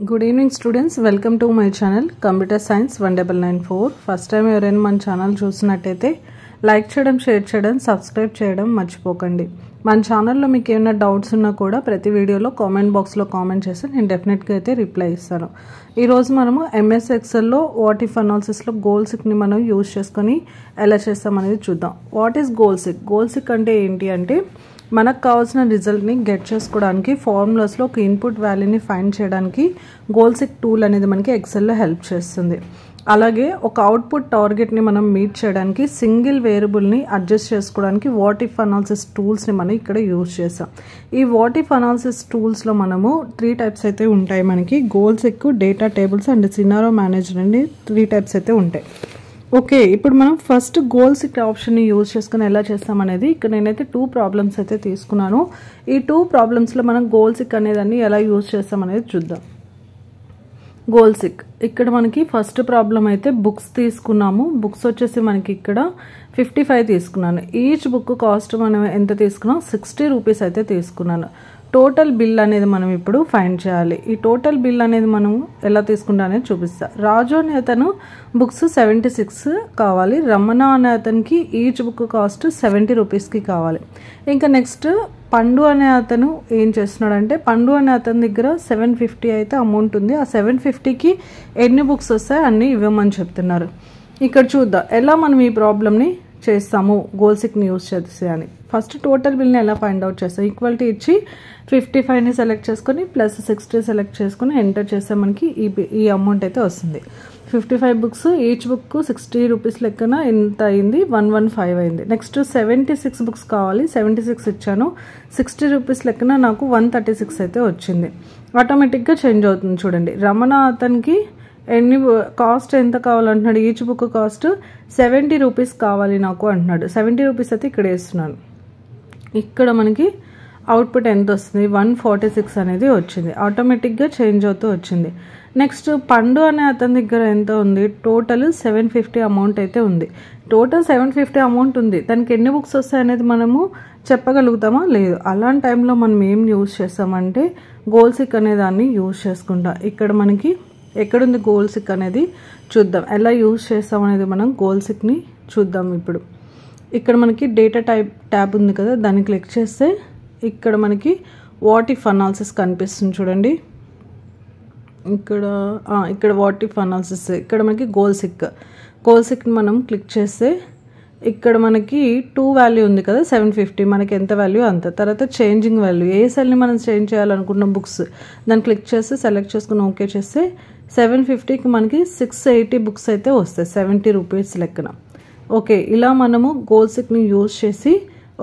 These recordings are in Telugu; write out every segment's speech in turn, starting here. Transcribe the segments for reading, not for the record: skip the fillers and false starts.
Good evening students, welcome to my channel Computer Science 1994. First time ఎవరైనా మన ఛానల్ చూసినట్టయితే లైక్ చేయడం, షేర్ చేయడం, సబ్స్క్రైబ్ చేయడం మర్చిపోకండి. మన ఛానల్లో మీకు ఏమైనా డౌట్స్ ఉన్నా కూడా ప్రతి వీడియోలో కామెంట్ బాక్స్లో కామెంట్ చేస్తే నేను డెఫినెట్గా అయితే రిప్లై ఇస్తాను. ఈరోజు మనము ఎంఎస్ ఎక్సెల్లో వాట్ ఇఫ్ అనాలిసిస్లో గోల్ సిక్ని మనం యూజ్ చేసుకొని ఎలా చేస్తామనేది చూద్దాం. What is goal seek? Goal seek అంటే ఏంటి అంటే మనకు కావాల్సిన రిజల్ట్ని గెట్ చేసుకోవడానికి ఫార్ములాస్లో ఒక ఇన్పుట్ వాల్యూని ఫైండ్ చేయడానికి గోల్ సిక్ టూల్ అనేది మనకి ఎక్సెల్లో హెల్ప్ చేస్తుంది. అలాగే ఒక అవుట్పుట్ టార్గెట్ని మనం మీట్ చేయడానికి సింగిల్ వేరియబుల్ని అడ్జస్ట్ చేసుకోవడానికి వాట్ ఇఫ్ అనాలిసిస్ టూల్స్ని మనం ఇక్కడ యూజ్ చేసాం. ఈ వాట్ ఇఫ్ అనాలిసిస్ టూల్స్లో మనము 3 టైప్స్ అయితే ఉంటాయి. మనకి goal seek, data tables and scenario manager అని 3 టైప్స్ అయితే ఉంటాయి. ఓకే, ఇప్పుడు మనం ఫస్ట్ గోల్ సిక్ ఆప్షన్ని యూజ్ చేసుకుని ఎలా చేస్తామనేది ఇక్కడ నేనైతే 2 ప్రాబ్లమ్స్ అయితే తీసుకున్నాను. ఈ 2 ప్రాబ్లమ్స్లో మనం గోల్ సిక్ అనేదాన్ని ఎలా యూజ్ చేస్తామనేది చూద్దాం. గోల్ సిక్ ఇక్కడ మనకి ఫస్ట్ ప్రాబ్లం అయితే బుక్స్ తీసుకున్నాము. బుక్స్ వచ్చేసి మనకి ఇక్కడ 55 తీసుకున్నాను. ఈచ్ బుక్ కాస్ట్ మనం ఎంత తీసుకున్నాం? 60 రూపీస్ అయితే తీసుకున్నాను. టోటల్ బిల్ అనేది మనం ఇప్పుడు ఫైండ్ చేయాలి. ఈ టోటల్ బిల్ అనేది మనం ఎలా తీసుకుంటా అనేది చూపిస్తా. రాజు అనే అతను బుక్స్ 76 కావాలి. రమణ అనే అతనికి ఈచ్ బుక్ కాస్ట్ 70 రూపీస్కి కావాలి. ఇంకా నెక్స్ట్ పండు అనే అతను ఏం చేస్తున్నాడంటే పండు అనే అతని దగ్గర 750 అయితే అమౌంట్ ఉంది. ఆ 750కి ఎన్ని బుక్స్ వస్తాయి అన్నీ ఇవ్వమని చెప్తున్నారు. ఇక్కడ చూద్దాం ఎలా మనం ఈ ప్రాబ్లమ్ని చేస్తాము గోల్ సిక్ని యూజ్ చేసి అని. ఫస్ట్ టోటల్ బిల్ని ఎలా ఫైండ్ అవుట్ చేస్తాం? ఈక్వాలిటీ ఇచ్చి 55ని సెలెక్ట్ చేసుకొని ప్లస్ 60 సెలెక్ట్ చేసుకొని ఎంటర్ చేస్తే మనకి ఈ అమౌంట్ అయితే వస్తుంది. 55 బుక్స్, ఈచ్ బుక్ 60 రూపీస్ లెక్కన ఎంత అయింది? 115 అయింది. నెక్స్ట్ 76 బుక్స్ కావాలి. 76 ఇచ్చాను. 60 రూపీస్ లెక్కన నాకు 136 అయితే వచ్చింది. ఆటోమేటిక్గా చేంజ్ అవుతుంది చూడండి. రమణ అతనికి ఎన్ని కాస్ట్ ఎంత కావాలంటున్నాడు? ఈచ్ బుక్ కాస్ట్ 70 రూపీస్ కావాలి నాకు అంటున్నాడు. 70 రూపీస్ అయితే ఇక్కడ వేస్తున్నాను. ఇక్కడ మనకి అవుట్పుట్ ఎంత వస్తుంది? 146 అనేది వచ్చింది. ఆటోమేటిక్గా చేంజ్ అవుతూ వచ్చింది. నెక్స్ట్ పండు అనే అతని దగ్గర ఎంత ఉంది? టోటల్ 750 అమౌంట్ అయితే ఉంది. టోటల్ 750 అమౌంట్ ఉంది. దానికి ఎన్ని బుక్స్ వస్తాయి అనేది మనము చెప్పగలుగుతామా? లేదు. అలాంటి టైంలో మనం ఏం యూజ్ చేస్తామంటే గోల్ సిక్ అనే దాన్ని యూజ్ చేసుకుంటాం. ఇక్కడ మనకి ఎక్కడుంది గోల్ సిక్ అనేది చూద్దాం. ఎలా యూజ్ చేస్తాం అనేది మనం గోల్ సిక్ని చూద్దాం. ఇప్పుడు ఇక్కడ మనకి డేటా ట్యాబ్ ఉంది కదా, దాన్ని క్లిక్ చేస్తే ఇక్కడ మనకి వాట్ ఇఫ్ అనాలిసిస్ కనిపిస్తుంది చూడండి. ఇక్కడ వాట్ ఇఫ్ అనాలిసిస్, ఇక్కడ మనకి గోల్ సిక్ని మనం క్లిక్ చేస్తే ఇక్కడ మనకి 2 వాల్యూ ఉంది కదా, 750 మనకి ఎంత వాల్యూ అంత. తర్వాత చేంజింగ్ వాల్యూ, ఏ సెల్ని మనం చేంజ్ చేయాలనుకున్న బుక్స్ దాన్ని క్లిక్ చేస్తే సెలెక్ట్ చేసుకుని ఓకే చేస్తే 750కి మనకి 680 బుక్స్ అయితే వస్తాయి 70 రూపీస్ లెక్కన. ఓకే, ఇలా మనము గోల్ సిక్ని యూజ్ చేసి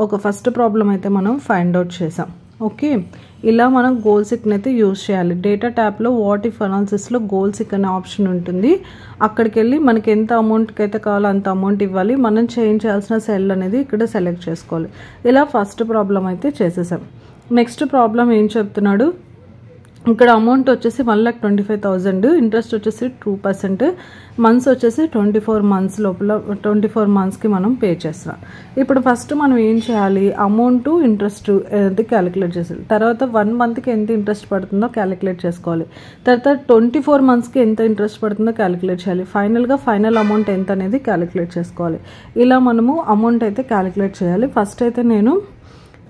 ఒక ఫస్ట్ ప్రాబ్లం అయితే మనం ఫైండ్ అవుట్ చేసాం. ఓకే, ఇలా మనం గోల్ సిక్ని అయితే యూజ్ చేయాలి. డేటా ట్యాబ్లో వాట్ ఇఫ్ అనాలిసిస్లో గోల్ సిక్ అనే ఆప్షన్ ఉంటుంది. అక్కడికి వెళ్ళి మనకి ఎంత అమౌంట్కి అయితే కావాలో అంత అమౌంట్ ఇవ్వాలి. మనం చేంజ్ చేయాల్సిన సెల్ అనేది ఇక్కడ సెలెక్ట్ చేసుకోవాలి. ఇలా ఫస్ట్ ప్రాబ్లం అయితే చేసేసాం. నెక్స్ట్ ప్రాబ్లం ఏం చెప్తున్నాడు? ఇక్కడ అమౌంట్ వచ్చేసి 1,25,000, ఇంట్రెస్ట్ వచ్చేసి 2%, మంత్స్ వచ్చేసి 24 మంత్స్ లోపల 24 మంత్స్కి మనం పే చేస్తాం. ఇప్పుడు ఫస్ట్ మనం ఏం చేయాలి? అమౌంట్, ఇంట్రెస్ట్ అది క్యాలిక్యులేట్ చేయాలి. తర్వాత 1 మంత్కి ఎంత ఇంట్రెస్ట్ పడుతుందో క్యాలిక్యులేట్ చేసుకోవాలి. తర్వాత 24 మంత్స్కి ఎంత ఇంట్రెస్ట్ పడుతుందో క్యాలిక్యులేట్ చేయాలి. ఫైనల్గా ఫైనల్ అమౌంట్ ఎంత అనేది క్యాలిక్యులేట్ చేసుకోవాలి. ఇలా మనము అమౌంట్ అయితే క్యాలిక్యులేట్ చేయాలి. ఫస్ట్ అయితే నేను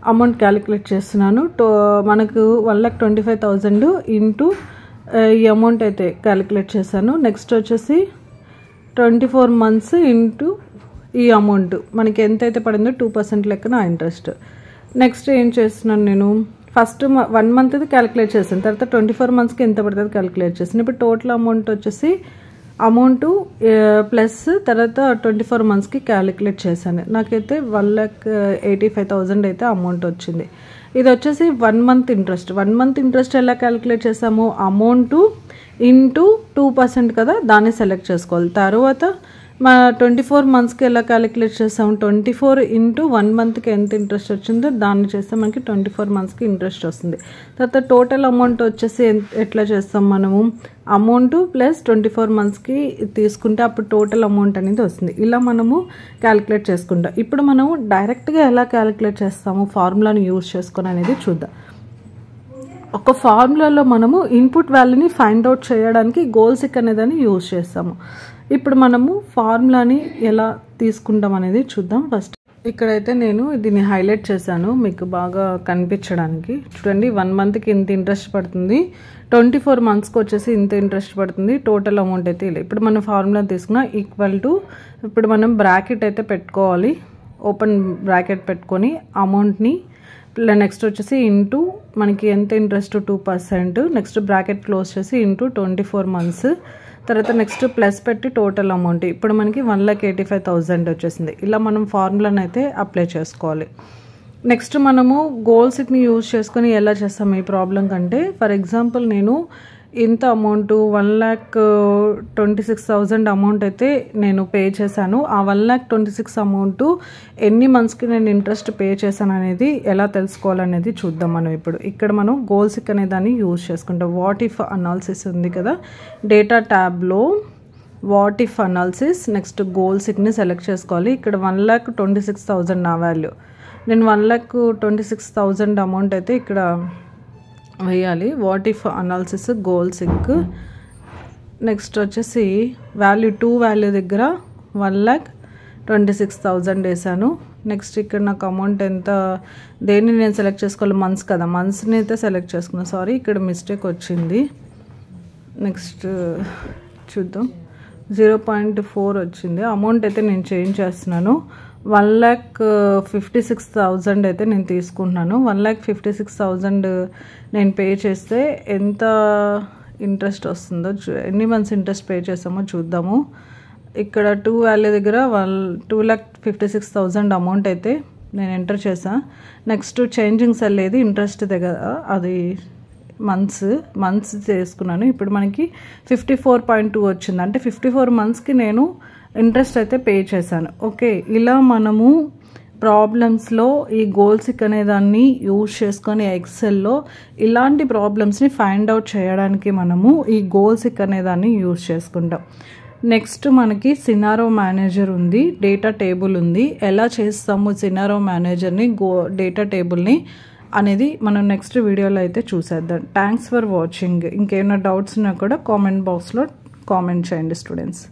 అమౌంట్ క్యాలిక్యులేట్ చేస్తున్నాను. మనకు 1,25,000 ఇంటూ ఈ అమౌంట్ అయితే క్యాలిక్యులేట్ చేశాను. నెక్స్ట్ వచ్చేసి 24 మంత్స్ ఇంటూ ఈ అమౌంట్ మనకి ఎంత అయితే పడిందో 2% లెక్కన ఇంట్రెస్ట్. నెక్స్ట్ ఏం చేస్తున్నాను నేను? ఫస్ట్ 1 మంత్ అయితే క్యాలిక్యులేట్ చేశాను. తర్వాత 24 మంత్స్కి ఎంత పడుతుంది క్యాలిక్యులేట్ చేశాను. ఇప్పుడు టోటల్ అమౌంట్ వచ్చేసి అమౌంట్ ప్లస్ తర్వాత 24 మంత్స్కి క్యాలిక్యులేట్ చేశాను. నాకైతే 1,85,000 అయితే అమౌంట్ వచ్చింది. ఇది వచ్చేసి 1 మంత్ ఇంట్రెస్ట్. 1 మంత్ ఇంట్రెస్ట్ ఎలా క్యాలిక్యులేట్ చేసాము? అమౌంట్ ఇంటూ 2% కదా, దాన్ని సెలెక్ట్ చేసుకోవాలి. తర్వాత 24 మంత్స్కి ఎలా క్యాలిక్యులేట్ చేస్తాము? 24 ఇంటూ 1 మంత్కి ఎంత ఇంట్రెస్ట్ వచ్చిందో దాన్ని చేస్తే మనకి 24 మంత్స్కి ఇంట్రెస్ట్ వస్తుంది. తర్వాత టోటల్ అమౌంట్ వచ్చేసి ఎట్లా చేస్తాం మనము? అమౌంట్ ప్లస్ 24 మంత్స్కి తీసుకుంటే అప్పుడు టోటల్ అమౌంట్ అనేది వస్తుంది. ఇలా మనము క్యాలిక్యులేట్ చేసుకుంటాం. ఇప్పుడు మనము డైరెక్ట్గా ఎలా క్యాలిక్యులేట్ చేస్తాము ఫార్ములాని యూజ్ చేసుకొని అనేది చూద్దాం. ఒక ఫార్ములాలో మనము ఇన్పుట్ వాల్యూని ఫైండ్ అవుట్ చేయడానికి గోల్ సిక్ అనేదాన్ని యూజ్ చేస్తాము. ఇప్పుడు మనము ఫార్ములాని ఎలా తీసుకుంటాం అనేది చూద్దాం. ఫస్ట్ ఇక్కడైతే నేను దీన్ని హైలైట్ చేశాను మీకు బాగా కనిపించడానికి. చూడండి 1 మంత్కి ఇంత ఇంట్రెస్ట్ పడుతుంది, 24 మంత్స్కి వచ్చేసి ఇంత ఇంట్రెస్ట్ పడుతుంది, టోటల్ అమౌంట్ అయితే ఇలా. ఇప్పుడు మనం ఫార్ములా తీసుకున్నా ఈక్వల్ టు, ఇప్పుడు మనం బ్రాకెట్ అయితే పెట్టుకోవాలి, ఓపెన్ బ్రాకెట్ పెట్టుకొని అమౌంట్ని నెక్స్ట్ వచ్చేసి ఇంటూ మనకి ఎంత ఇంట్రెస్ట్ 2%, నెక్స్ట్ బ్రాకెట్ క్లోజ్ చేసి ఇంటూ 24 మంత్స్, తర్వాత నెక్స్ట్ ప్లస్ పెట్టి టోటల్ అమౌంట్. ఇప్పుడు మనకి 1,85,000 వచ్చేసింది. ఇలా మనం ఫార్ములాని అయితే అప్లై చేసుకోవాలి. నెక్స్ట్ మనము గోల్ సిక్ని యూజ్ చేసుకొని ఎలా చేస్తాం ఈ ప్రాబ్లం కంటే, ఫర్ ఎగ్జాంపుల్ నేను ఇంత అమౌంట్ 1,26,000 అమౌంట్ అయితే నేను పే చేశాను. ఆ 1,26,000 అమౌంట్ ఎన్ని మంత్స్కి నేను ఇంట్రెస్ట్ పే చేశాను అనేది ఎలా తెలుసుకోవాలనేది చూద్దాం మనం ఇప్పుడు. ఇక్కడ మనం గోల్ సిక్ అనే దాన్ని యూజ్ చేసుకుంటాం. వాట్ ఇఫ్ అనాలిసిస్ ఉంది కదా, డేటా ట్యాబ్లో what if analysis, next goal సిక్ని సెలెక్ట్ చేసుకోవాలి. ఇక్కడ 1,26,000 నా వాల్యూ, నేను 1,26,000 అమౌంట్ అయితే ఇక్కడ వేయాలి. What if analysis goal seek, next వచ్చేసి వాల్యూ 2 వాల్యూ దగ్గర 1,26,000 వేసాను. నెక్స్ట్ ఇక్కడ నాకు అమౌంట్ ఎంత, దేన్ని నేను సెలెక్ట్ చేసుకోవాలి, మంత్స్ కదా, మంత్స్ని అయితే సెలెక్ట్ చేసుకున్నాను. సారీ ఇక్కడ మిస్టేక్ వచ్చింది. నెక్స్ట్ చూద్దాం, 0.4 వచ్చింది. అమౌంట్ అయితే నేను చేంజ్ చేస్తున్నాను. 1,56,000 అయితే నేను తీసుకుంటున్నాను. 1,56,000 నేను పే చేస్తే ఎంత ఇంట్రెస్ట్ వస్తుందో, ఎన్ని మంత్స్ ఇంట్రెస్ట్ పే చేస్తామో చూద్దాము. ఇక్కడ 2 వాల్యూ దగ్గర 2,56,000 అమౌంట్ అయితే నేను ఎంటర్ చేశాను. నెక్స్ట్ చేంజింగ్ సెల్ ఏది, ఇంట్రెస్ట్ దగ్గర అది మంత్స్ చేసుకున్నాను. ఇప్పుడు మనకి 54.2 వచ్చింది, అంటే 54 మంత్స్కి నేను ఇంట్రెస్ట్ అయితే పే చేశాను. ఓకే, ఇలా మనము ప్రాబ్లమ్స్లో ఈ గోల్ సిక్ అనే దాన్ని యూజ్ చేసుకొని ఎక్సెల్లో ఇలాంటి ప్రాబ్లమ్స్ని ఫైండ్ అవుట్ చేయడానికి మనము ఈ గోల్ సిక్ అనే దాన్ని యూజ్ చేసుకుంటాం. నెక్స్ట్ మనకి సినారో మేనేజర్ ఉంది, డేటా టేబుల్ ఉంది. ఎలా చేస్తాము సినారో మేనేజర్ని, డేటా టేబుల్ని అనేది మనం నెక్స్ట్ వీడియోలో అయితే చూసేద్దాం. Thanks for watching. ఇంకేమైనా డౌట్స్ ఉన్నా కూడా కామెంట్ బాక్స్లో కామెంట్ చేయండి స్టూడెంట్స్.